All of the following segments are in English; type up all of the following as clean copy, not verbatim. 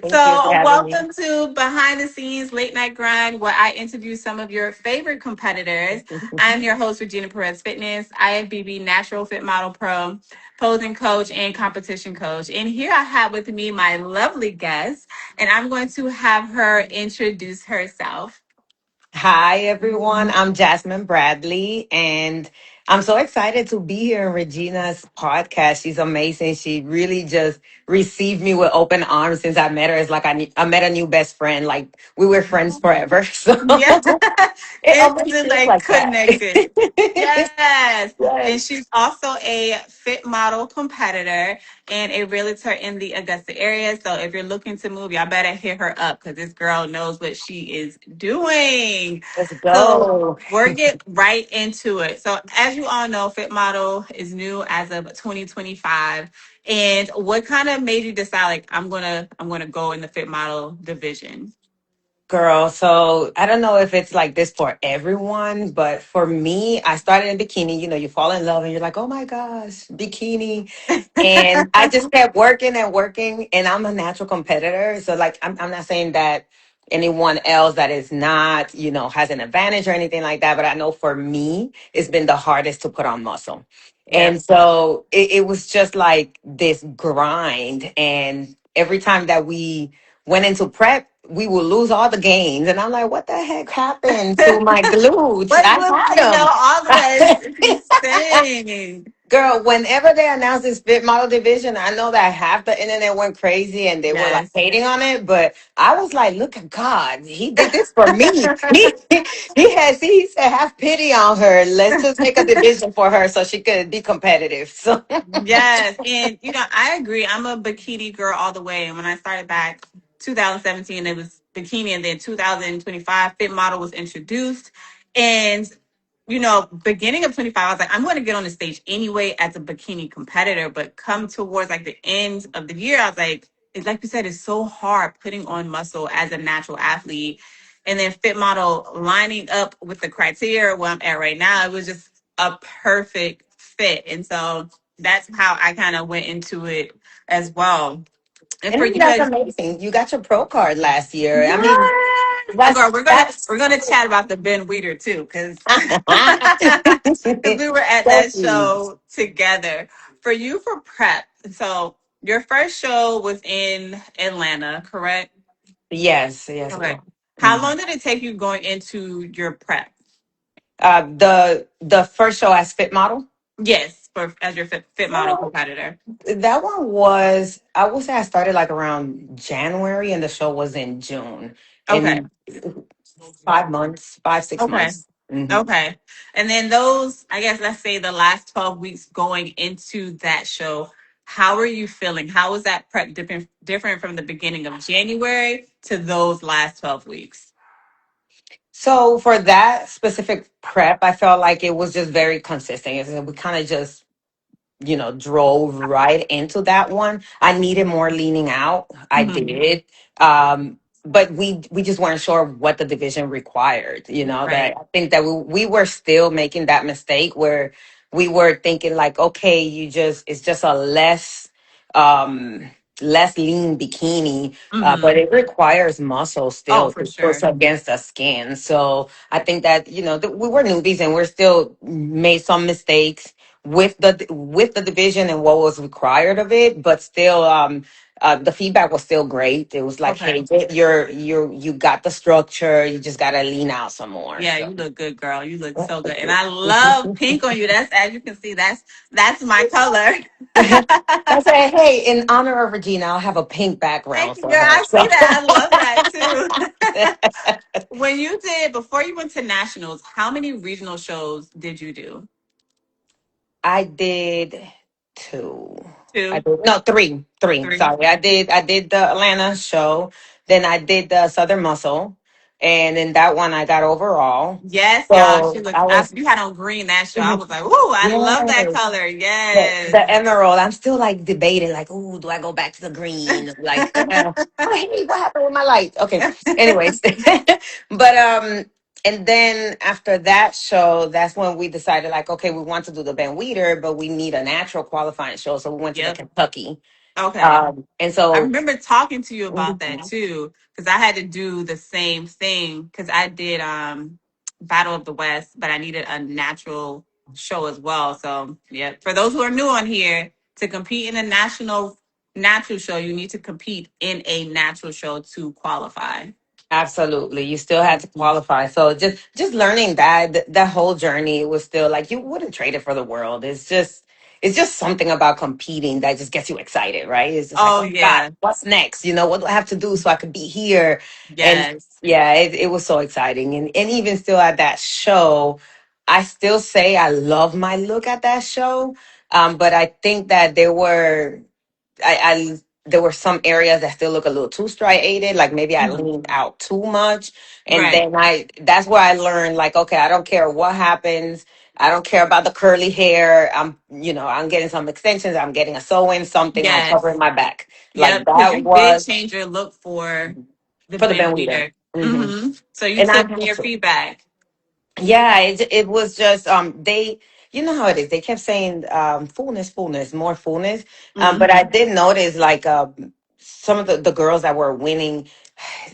Thank you for So, having me. welcome to Behind the Scenes Late Night Grind, where I interview some of your favorite competitors. I'm your host, Regina Perez Fitness, IFBB Natural Fit Model Pro, posing coach, and competition coach. And here I have with me my lovely guest, and I'm going to have her introduce herself. Hi, everyone. I'm Jasmine Bradley, and I'm so excited to be here in Regina's podcast. She's amazing. She really just received me with open arms since I met her. It's like I met a new best friend. Like we were friends forever. So Yeah, it almost instantly feels like like that. connected. Yes. Yes. And she's also a fit model competitor and a realtor in the Augusta area. So if you're looking to move, y'all better hit her up because this girl knows what she is doing. Let's So go. we'll get right into it. So as you all know, Fit Model is new as of 2025. And what kind of made you decide like I'm gonna go in the Fit Model division? Girl, so I don't know if it's like this for everyone, but for me, I started in bikini. You know, you fall in love and you're like, oh my gosh, bikini. And I just kept working and working, and I'm a natural competitor. So, like, I'm not saying that anyone else that is not, has an advantage or anything like that, but I know for me, it's been the hardest to put on muscle. Yeah. And so it was just like this grind. And every time that we went into prep, we would lose all the gains. And I'm like, what the heck happened to my glutes? What I was, had all of that is them. insane. Girl, whenever they announced this fit model division, I know that half the internet went crazy and they were like Yes. hating on it. But I was like, look at God. He did this for me. He said, have pity on her. Let's just make a division for her so she could be competitive. So Yes. And, I agree. I'm a bikini girl all the way. And when I started back 2017, it was bikini. And then 2025, Fit Model was introduced. And, beginning of 25, I was like, I'm going to get on the stage anyway as a bikini competitor. But come towards like the end of the year, I was like, it's like you said, it's so hard putting on muscle as a natural athlete. And then Fit Model lining up with the criteria where I'm at right now, it was just a perfect fit. And so that's how I kind of went into it as well. And and for I think you that's guys, amazing. You got your pro card last year. I mean, yes, that's girl, we're gonna that's we're gonna chat about the Ben Weeder too, because we were at so that sweet. show together. For you for prep, so your first show was in Atlanta, correct? Yes, it Okay. was. How long did it take you going into your prep? The first show as fit model. Yes, for as your fit model competitor. That one was, I would say I started like around January and the show was in June. Okay. In 5 months, five, six Okay. months. Hmm. Okay. And then those, I guess, let's say the last 12 weeks going into that show, how are you feeling? How was that prep different from the beginning of January to those last 12 weeks? So for that specific prep, I felt like it was just very consistent. We kind of just drove right into that one. I needed more leaning out. I Hmm. did. But we just weren't sure what the division required. That Right. I think that we were still making that mistake where we were thinking like, okay, it's just a um less lean bikini, but Hmm. it requires muscle Oh, still for to push sure. against the skin. So I think that we were newbies and we're still made some mistakes with the division and what was required of it, but still the feedback was still great. It was like, Okay. hey, you got the structure, you just gotta lean out some more. Yeah, So you look good, girl. You look so good. And I love pink on you. That's, as you can see, that's my color. I said, hey, in honor of Regina, I'll have a pink background Thank you, for girl. her. I So see that. I love that too. When you did, before you went to nationals, how many regional shows did you do? I did two. I Two, did no three. Three. three. Sorry. I did the Atlanta show. Then I did the Southern Muscle. And in that one I got overall. Yes, y'all. She So looked. I was You had on green that show. I was like, "Ooh, I love that yes. color." The Yes. emerald. I'm still like debating, like, oh, do I go back to the green? Like, oh, hey, what happened with my light? Okay. Anyways. But and then after that show, that's when we decided, like, okay, we want to do the Van Weeder, but we need a natural qualifying show. So we went to the Yep. Kentucky. Okay. And I so, remember talking to you about that mhm, too, because I had to do the same thing because I did Battle of the West, but I needed a natural show as well. So yeah, for those who are new on here, to compete in a national natural show, you need to compete in a natural show to qualify. absolutely, you still had to Mhm. qualify. So just learning that the whole journey was still like you wouldn't trade it for the world. It's just something about competing that just gets you excited, right? It's just like, Oh oh God, yeah. what's next? What do I have to do so I could be here? And Yes. yeah, it was so exciting. And even still at that show, I still say I love my look at that show. But I think that I there were some areas that still look a little too striated, like maybe I Mhm. leaned out too much. And Right. then that's where I learned, like, okay, I don't care what happens. I don't care about the curly hair. I'm getting some extensions. I'm getting a sew-in, something. I'm covering Yes. my back. Like Yep. Because that you did was change your look for the for the Ben band leader. leader. Hmm. So you And I took had their to. feedback. Yeah, it was just they you know how it is. They kept saying fullness, more fullness. But I Hmm. did notice like some of the girls that were winning,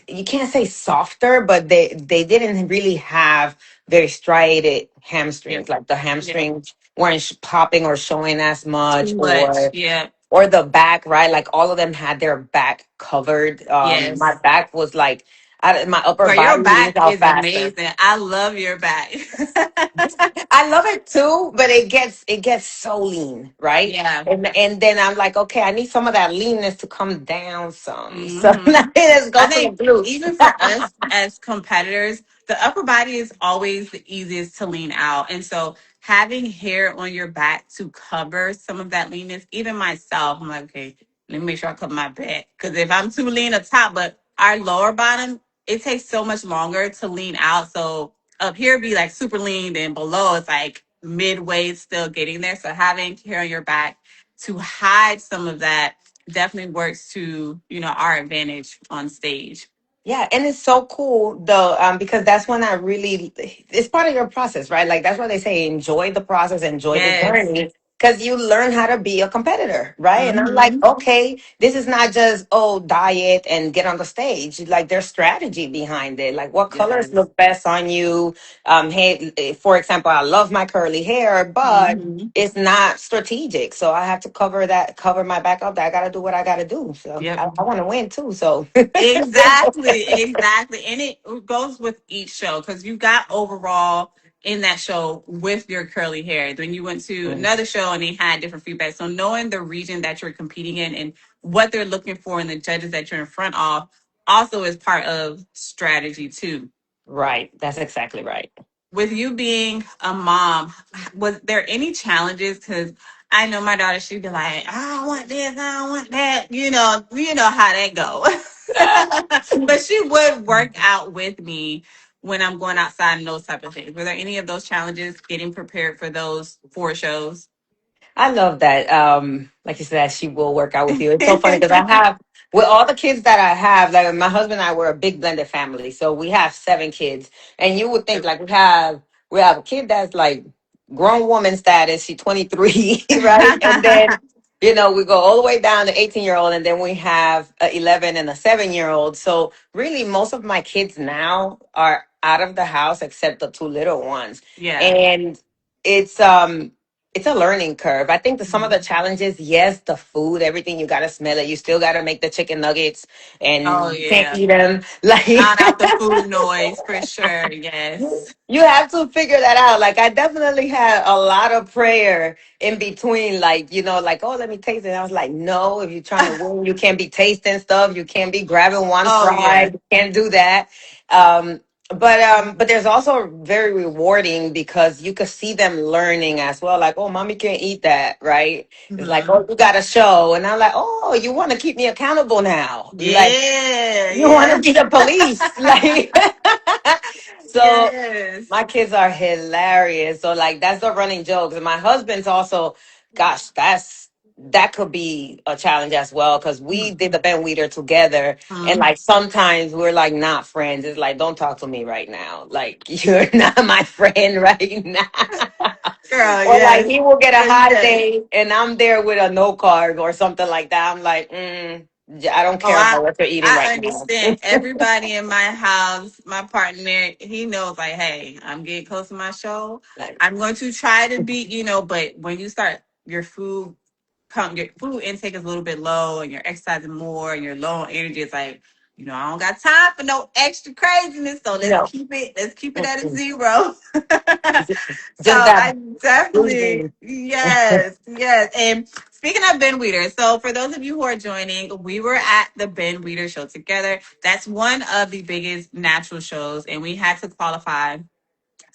you can't say softer, but they didn't really have very striated Yep. hamstrings. Like the Yep. hamstrings weren't popping or showing as much, Too much. or Yeah. the back, right? Like all of them had their back covered. My Yes. back was like my upper Girl, your body leans back out is faster. amazing. I love your back. I love it too, but it gets so lean, right? Yeah. And then I'm like, okay, I need some of that leanness to come down some. So Hmm. let's go I to the think glutes. even for us as competitors, the upper body is always the easiest to lean out. And so having hair on your back to cover some of that leanness, even myself, I'm like, okay, let me make sure I cover my back. Because if I'm too lean up top, but our lower bottom, it takes so much longer to lean out. So up here be like super lean, and below it's like midway still getting there. So having hair on your back to hide some of that definitely works to our advantage on stage. Yeah, and it's so cool though, because that's when it's part of your process, right? Like that's why they say enjoy the process, enjoy the Yes. journey, because you learn how to be a competitor, right? And I'm like, Hmm. okay, this is not just diet and get on the stage. Like there's strategy behind it. Like what colors Yes. look best on you. Hey, for example, I love my curly hair, but Hmm. it's not strategic, so I have to cover my back up. I got to do what I got to do. So Yep. I want to win too. So. Exactly. Exactly. And it goes with each show because you got overall in that show with your curly hair. Then you went to another show and they had different feedback. So knowing the region that you're competing in and what they're looking for and the judges that you're in front of also is part of strategy too. Right. That's exactly right. With you being a mom, was there any challenges? Because I know my daughter, she'd be like, I don't want this, I don't want that. You know how that go. But she would work out with me when I'm going outside and those type of things. Were there any of those challenges getting prepared for those 4 shows? I love that. Like you said, she will work out with you. It's so funny because I have, with all the kids that I have, like my husband and I were a big blended family. So we have 7 kids. And you would think like we have a kid that's like grown woman status. She's 23, right? And then, we go all the way down to 18-year-old, and then we have a 11 and a 7-year-old. So really most of my kids now are out of the house except the two little ones. Yeah. And it's a learning curve. I think that some of the Mhm. challenges, yes, the food, everything, you got to smell it. You still got to make the chicken nuggets Oh and you can't yeah. eat them. Like, Drown out the food noise for sure. Yes. you have to figure that out. Like, I definitely had a lot of prayer in between, like, like, oh, let me taste it. And I was like, no, if you're trying to win, you can't be tasting stuff. You can't be grabbing one Oh fry. yeah. You can't do that. But there's also very rewarding because you could see them learning as well. Like, oh, mommy can't eat that, right? It's like, Hmm. oh, you got to show, and I'm like, oh, you want to keep me accountable now? Like, Yeah. you want to Yeah. be the police, like. So Yes. my kids are hilarious. So like that's the running jokes. And my husband's also, gosh, that could be a challenge as well because we did the Ben Weeder together, and Mhm. like sometimes we're like not friends. It's like don't talk to me right now. Like you're not my friend right now. Girl, Or like yes. he will get a Yes, hot yes. day and I'm there with a no carb or something like that. I'm like, I don't Oh, care about what you're eating I right now. understand. Everybody in my house, my partner, he knows like, hey, I'm getting close to my show. Like, I'm going to try to be, but when you start your food intake is a little bit low and you're exercising more and you're low on energy, it's like, I don't got time for no extra craziness. So let's no, keep it at a mm-mm. zero. So Just that I definitely, breathing. yes, yes. And speaking of Ben Weeder, so for those of you who are joining, we were at the Ben Weeder show together. That's one of the biggest natural shows, and we had to qualify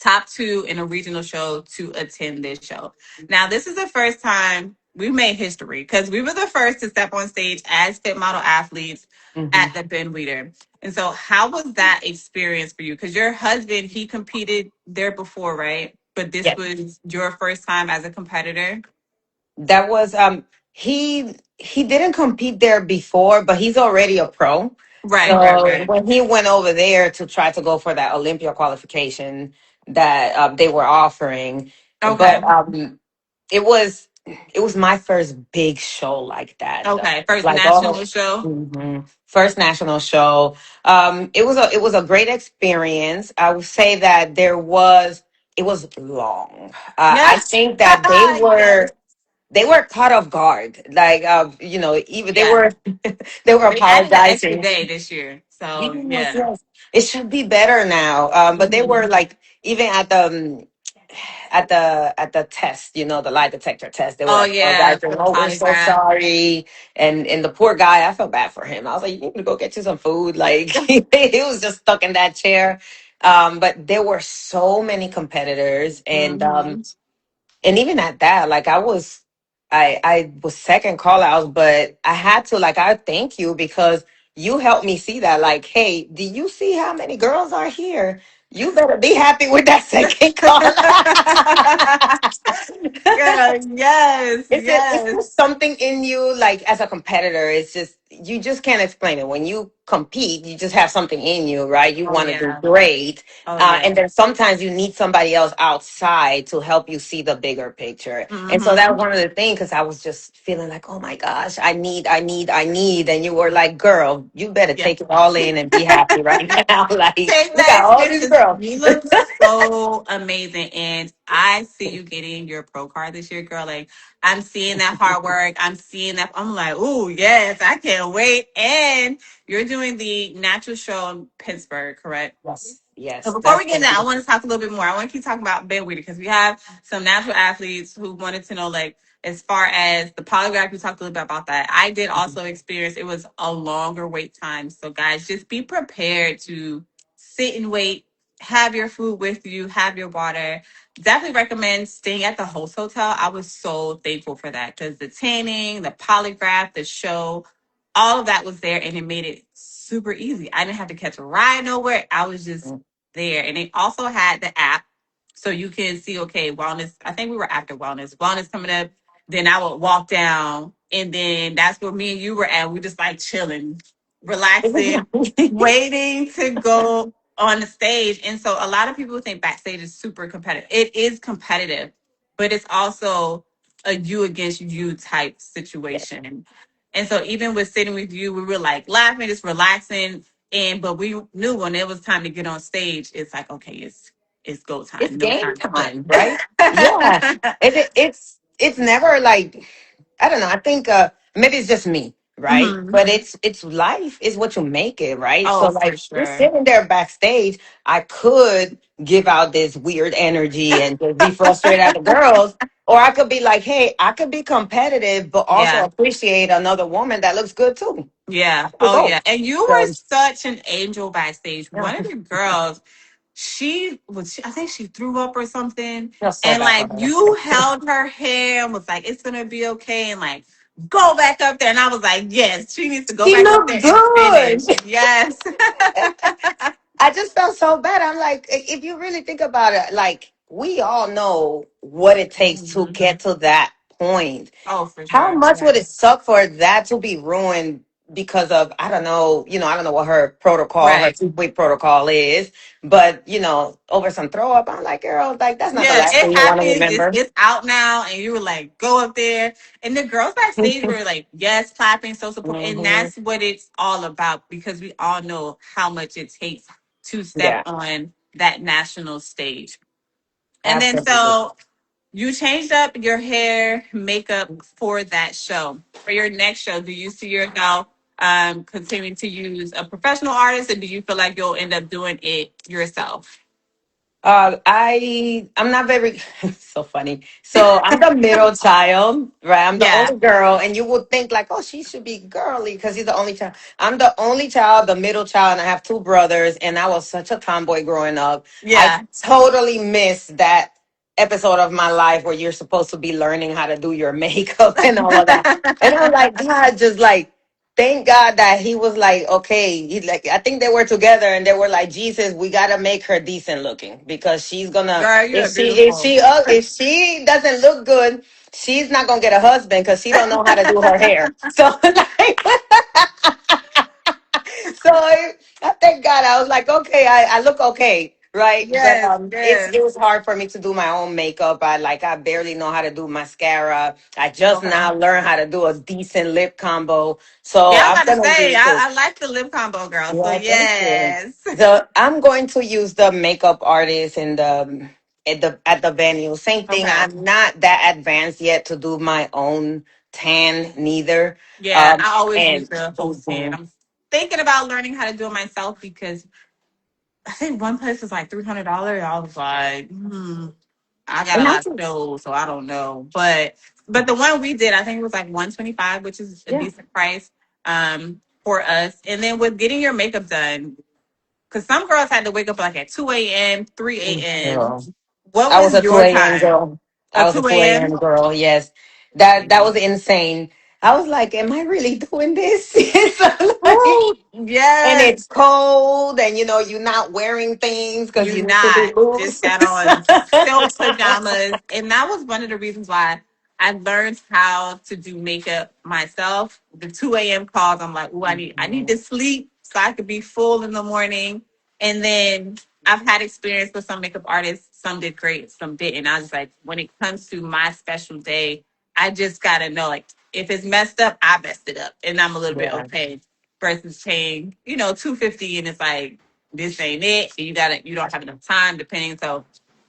top two in a regional show to attend this show. Now, this is the first time we made history because we were the first to step on stage as fit model athletes Hmm. at the Ben Weeder. And so, how was that experience for you? Because your husband, he competed there before, right? But this Yes. was your first time as a competitor? That was he didn't compete there before, but he's already a pro. Right, right, So right. when he went over there to try to go for that Olympia qualification that they were offering, but Okay. it was my first big show like that. Okay. First Like all national show. first national show. It was a great experience. I would say that it was long. I Yes. think that Yes. they were caught off guard. Like even Yeah. they were They added an extra apologizing. day this year. So, Yes, yeah. yes. It should be better now. But they were Mhm. like even at the test, the lie detector test, they were Oh yeah, apologizing. for the Oh, we're so polygraph. sorry. And the poor guy, I felt bad for him. I was like, you need to go get you some food. Like he was just stuck in that chair. But there were so many competitors, Hmm. and even at that, like I was second call outs, but I had to like I thank you because you helped me see that. Like, hey, do you see how many girls are here? You better be happy with that second call out. Yeah, yes, It's yes. just something in you, like as a competitor, it's just you just can't explain it. When you compete, you just have something in you, right? You Oh want to do yeah. great, Oh yeah. and then sometimes you need somebody else outside to help you see the bigger picture. And so that Hmm. was one of the things because I was just feeling like, oh my gosh, I need, and you were like, girl, you better Yeah. take it all in and be happy right now. Like Take we that got all these experience. girls. You look so amazing. And I see you getting your pro card this year, girl. Like, I'm seeing that hard work. I'm seeing that. I'm like, oh, yes, I can't wait. And you're doing the natural show in Pittsburgh, correct? Yes, So yes, before that's we get into that, I want to talk a little bit more. I want to keep talking about bedwetter because we have some natural athletes who wanted to know, like, as far as the polygraph, we talked a little bit about that. I did also experience it was a longer wait time. So guys, just be prepared to sit and wait, have your food with you, have your water. Definitely recommend staying at the host hotel. I was so thankful for that because the tanning, the polygraph, the show, all of that was there and it made it super easy. I didn't have to catch a ride nowhere. I was just there. And they also had the app so you can see, okay, wellness. I think we were after wellness. Wellness coming up. Then I would walk down, and then that's where me and you were at. We just like chilling, relaxing, waiting to go on the stage. And so a lot of people think backstage is super competitive. It is competitive, but it's also a you against you type situation. And so even with sitting with you, we were like laughing, just relaxing. And but we knew when it was time to get on stage, it's like, okay, it's go It's time, no game time to play. time, right? Yeah. It's never like I don't know. I think maybe it's just me, right? Hmm. But it's life is what you make it, right? So Oh, for like we're sure. sitting there backstage. I could give out this weird energy and just be frustrated at the girls, or I could be like, hey, I could be competitive, but also Yeah. appreciate another woman that looks good too. Yeah. I could Oh, both. yeah. And you were So such an angel backstage. yeah, One of the girls, I think she threw up or something. I feel so And bad like for her. you held her hair and was like, it's going to be okay. And like, go back up there. And I was like, yes, she needs to go She back up looked there and good. finish. Yes. I just felt so bad. I'm like, if you really think about it, like we all know what it takes to Mhm. get to that point. Oh, for How sure. much would Yeah. it suck for that to be ruined because of, I don't know, I don't know what her protocol, her Right. 2 week protocol is, but over some throw up, I'm like, girl, like that's not the Yeah, last it thing you want to happens. remember. It's out now, and you were like, go up there, and the girls backstage were like, yes, clapping, so support, and Hmm. that's what it's all about because we all know how much it takes to step Yeah, on that national stage. And then absolutely. so you changed up your hair, makeup for that show. For your next show, do you see yourself continuing to use a professional artist, or do you feel like you'll end up doing it yourself? I'm not very so funny. So I'm the middle child, right? I'm the Yeah, only girl, and you would think like, oh, she should be girly because he's the only child. I'm the only child, the middle child, and I have 2 brothers. And I was such a tomboy growing up. I yeah. totally missed that episode of my life where you're supposed to be learning how to do your makeup and all of that. And I'm like, God, just like thank God that he was like, okay, he like I think they were together and they were like, Jesus, we gotta make her decent looking because she's gonna Girl, you're if beautiful. if she doesn't look good, she's not gonna get a husband because she don't know how to do her hair. So like so I thank God. I was like, okay, I look okay, right? But Yes, it yes. was hard for me to do my own makeup. I barely know how to do mascara. I just Okay. now learned how to do a decent lip combo. So Yeah, I'm I'm about to gonna say, use it. I like the lip combo, girl. So Yeah, thank you. yes. So I'm going to use the makeup artist in the at the venue. Same thing. Okay. I'm not that advanced yet to do my own tan neither. Yeah, I always use And the whole tan. Mhm. I'm thinking about learning how to do it myself because I think one place was like $300. I was like, I got a And lot that's of shows, so I don't know. But the one we did, I think it was like 125, which is a yeah. decent price for us. And then with getting your makeup done, because some girls had to wake up like at 2 a.m., 3 a.m. Girl. What I was was a 2 your a.m. time? girl. I A was a 2 2 a.m.? a.m. girl, yes. That was insane. I was like, am I really doing this? So, like, Ooh, and yes. it's cold, and you're not wearing things because You you need to be not just loose. got on silk pajamas. And that was one of the reasons why I learned how to do makeup myself. The 2 a.m. calls, I'm like, oh, I need to sleep so I could be full in the morning. And then I've had experience with some makeup artists. Some did great, some didn't. I was like, when it comes to my special day, I just gotta know, like, if it's messed up, I messed it up. And I'm a little bit Yeah. okay versus paying, 250 and it's like this ain't it. You don't have enough time depending. So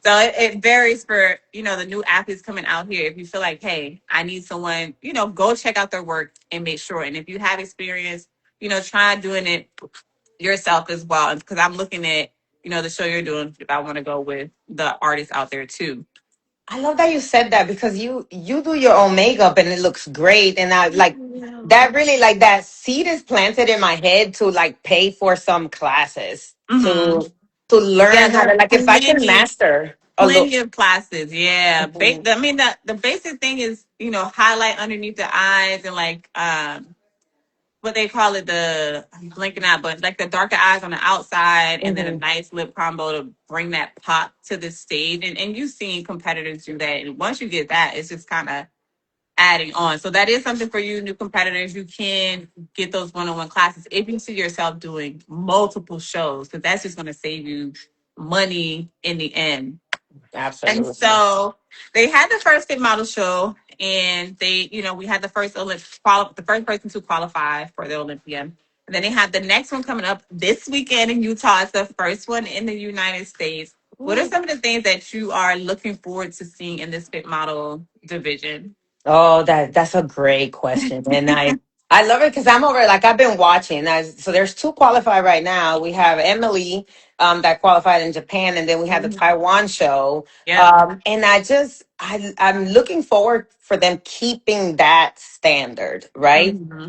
it varies for, the new athletes coming out here. If you feel like, hey, I need someone, go check out their work and make sure. And if you have experience, try doing it yourself as well. Because I'm looking at, the show you're doing, if I want to go with the artists out there too. I love that you said that because you do your own makeup and it looks great, and I like that really like that seed is planted in my head to like pay for some classes Hmm. to Yeah, learn how there to are like if I can master a look. plenty of classes. Yeah. Mhm. I mean, the basic thing is, highlight underneath the eyes and like, what they call it, I'm blinking out, but like the darker eyes on the outside and then a Mhm. nice lip combo to bring that pop to the stage. And you've seen competitors do that. And once you get that, it's just kind of adding on. So that is something for you, new competitors. You can get those one-on-one classes if you see yourself doing multiple shows, because that's just going to save you money in the end. And Absolutely. so they had the first fit model show, and we had the first the first person to qualify for the Olympia. And then they had the next one coming up this weekend in Utah. It's the first one in the United States. What are some of the things that you are looking forward to seeing in this fit model division? Oh, that's a great question, and I love it because I'm over like I've been watching. So there's 2 qualified right now. We have Emily that qualified in Japan, and then we have the Mhm. Taiwan show. Yep. And I'm looking forward for them keeping that standard, right? Hmm.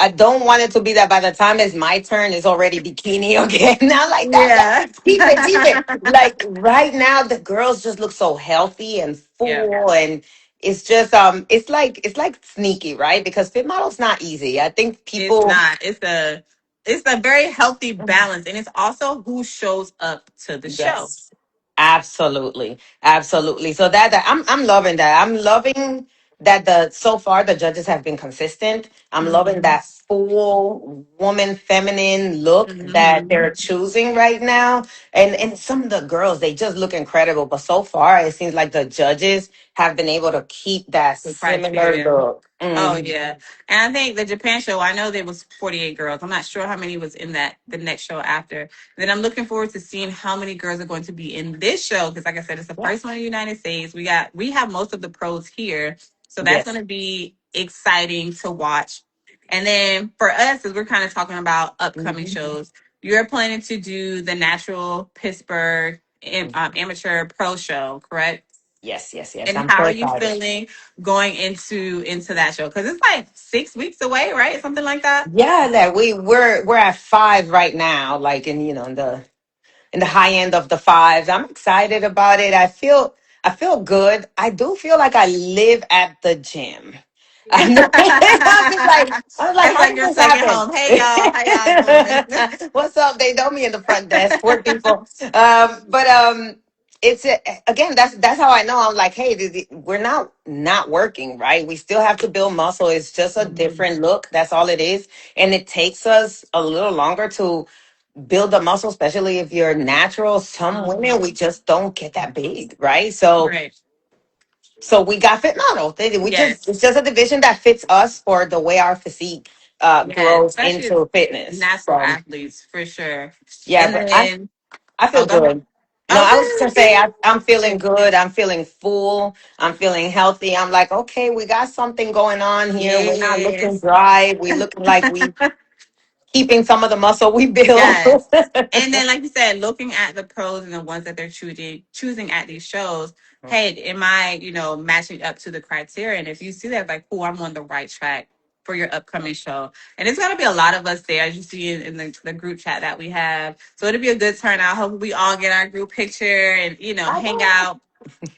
I don't want it to be that by the time it's my turn, it's already bikini again. Not like that. Yeah. Keep it, keep it. Like right now, the girls just look so healthy and Yeah. full, and it's just it's like sneaky, right? Because fit model's not easy. I think It's people. not. It's a very healthy balance, and it's also who shows up to the show. Yes, absolutely, absolutely. So that I'm loving that. I'm loving. that the so far the judges have been consistent. I'm loving Mm-hmm. that full woman feminine look that Mm-hmm. they're choosing right now. And some of the girls, they just look incredible. But so far it seems like the judges have been able to keep that The similar criteria. look. Oh Mhm. yeah, and I think the Japan show. I know there was 48 girls. I'm not sure how many was in that the next show after. Then I'm looking forward to seeing how many girls are going to be in this show because, like I said, it's the Yeah. first one in the United States. We have most of the pros here, so that's going Yes. to be exciting to watch. And then for us, as we're kind of talking about upcoming Mhm. shows, you're planning to do the Natural Pittsburgh Amateur Pro Show, correct? Yes, yes, yes. And I'm how so are you excited. feeling going into that show? Because it's like 6 weeks away, right? Something like that. Yeah, that we're at 5 right now, like in in the high end of the fives. I'm excited about it. I feel good. I do feel like I live at the gym. I know. I was like, It's how like did your this second happen? home. Hey y'all, how y'all doing? What's up? They know me in the front desk. Poor people. But it's again. That's how I know. I'm like, hey, we're not working, right? We still have to build muscle. It's just a Mhm. different look. That's all it is, and it takes us a little longer to build the muscle, especially if you're natural. Some women, we just don't get that big, right? So Right. we got fit model. We just Yes. it's just a division that fits us for the way our physique Yes. grows Especially as into fitness. natural So athletes for sure. yeah, And but I then I feel oh, go ahead. good. No, I was just Oh, gonna say good. I'm feeling good. I'm feeling full. I'm feeling healthy. I'm like, okay, we got something going on here. We're not looking Yes. dry. We looking like we keeping some of the muscle we built. Yes. And then, like you said, looking at the pros and the ones that they're choosing at these shows, hey, am I, matching up to the criteria? And if you see that, like, oh, I'm on the right track for your upcoming show. And it's gonna be a lot of us there, as you see in the group chat that we have. So it'll be a good turnout. Hopefully we all get our group picture and, I hang know. out.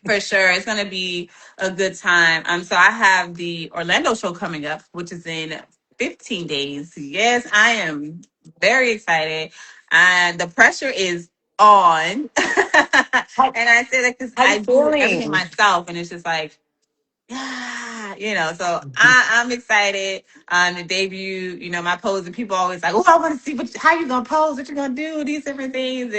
For sure. It's going to be a good time. So I have the Orlando show coming up, which is in 15 days. Yes, I am very excited. And the pressure is on. And How, I say that because how you I do everything feeling? myself. And it's just like, so I'm excited to debut, my pose, and people always like, oh, I want to see how you gonna pose, what you gonna do, these different things,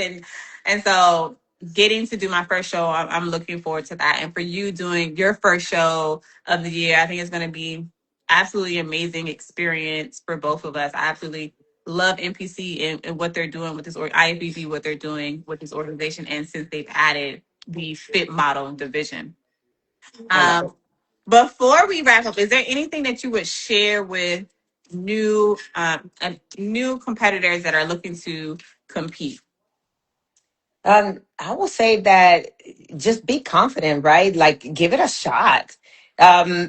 and so getting to do my first show, I'm looking forward to that, and for you doing your first show of the year, I think it's gonna be absolutely amazing experience for both of us. I absolutely love NPC and what they're doing with this, or IFBB, what they're doing with this organization, and since they've added the fit model division. I love Um, it. before we wrap up, is there anything that you would share with new competitors that are looking to compete? I will say that just be confident, right? Like give it a shot.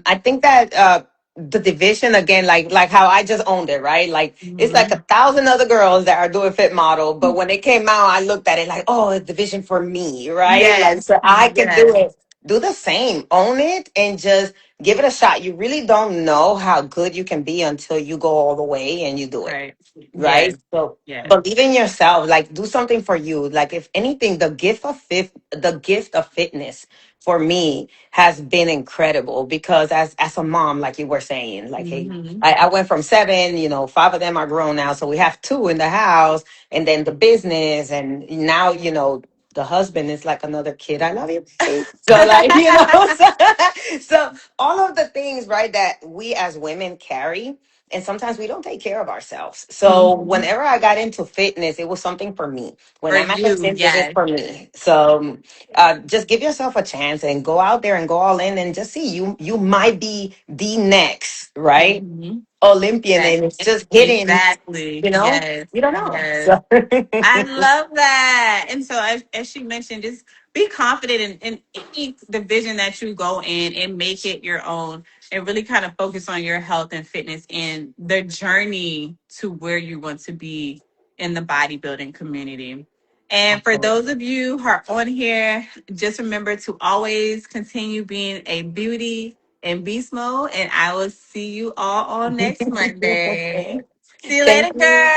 I think that the division again, like how I just owned it, right? Like it's like Mhm. 1,000 other girls that are doing fit model, but when it came out, I looked at it like, oh, a division for me, right? Like Yes, so I can do yes. it. Do the same, own it, and just give it a shot. You really don't know how good you can be until you go all the way and you do it, Right. right? Yes, So yes. believe in yourself, like do something for you. Like if anything, the gift of fitness for me has been incredible because as a mom, like you were saying, like hey, Hmm. I went from 7, 5 of them are grown now, so we have 2 in the house, and then the business, and now the husband is like another kid. I love you, babe. So like so all of the things, right, that we as women carry, and sometimes we don't take care of ourselves. So Hmm. whenever I got into fitness, it was something for me. When For I'm at the you, gym, this is yes. for me. So just give yourself a chance and go out there and go all in and just see you might be the next, right, Hmm. Olympian, Yes, and it's just hitting, exactly. Yes, you don't know. yes. So I love that. And so, as she mentioned, just be confident in any division that you go in and make it your own and really kind of focus on your health and fitness and the journey to where you want to be in the bodybuilding community. And for those absolutely. of you who are on here, just remember to always continue being a beauty and beast mode. And I will see you all on next Monday. See you Thank later, you.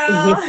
girl.